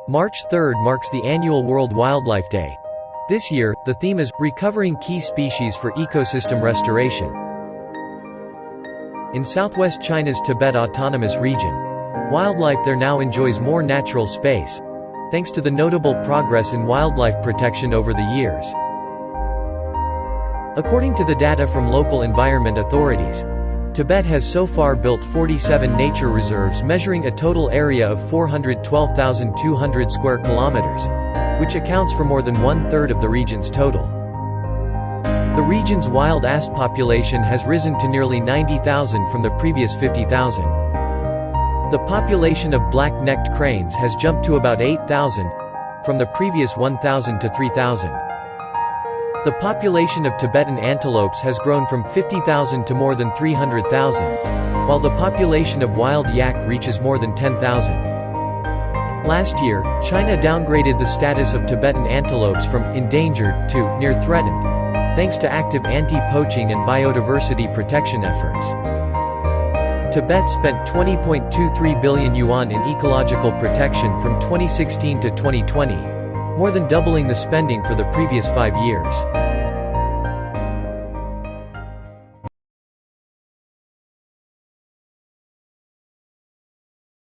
March 3rd marks the annual World Wildlife Day. This year, the theme is Recovering Key Species for Ecosystem Restoration. In southwest China's Tibet Autonomous Region, wildlife there now enjoys more natural space, thanks to the notable progress in wildlife protection over the years. According to the data from local environment authorities, Tibet has so far built 47 nature reserves measuring a total area of 412,200 square kilometers, which accounts for more than one-third of the region's total. The region's wild ass population has risen to nearly 90,000 from the previous 50,000. The population of black-necked cranes has jumped to about 8,000, from the previous 1,000 to 3,000. The population of Tibetan antelopes has grown from 50,000 to more than 300,000, while the population of wild yak reaches more than 10,000. Last year, China downgraded the status of Tibetan antelopes from endangered to near threatened, thanks to active anti-poaching and biodiversity protection efforts. Tibet spent 20.23 billion yuan in ecological protection from 2016 to 2020, more than doubling the spending for the previous 5 years.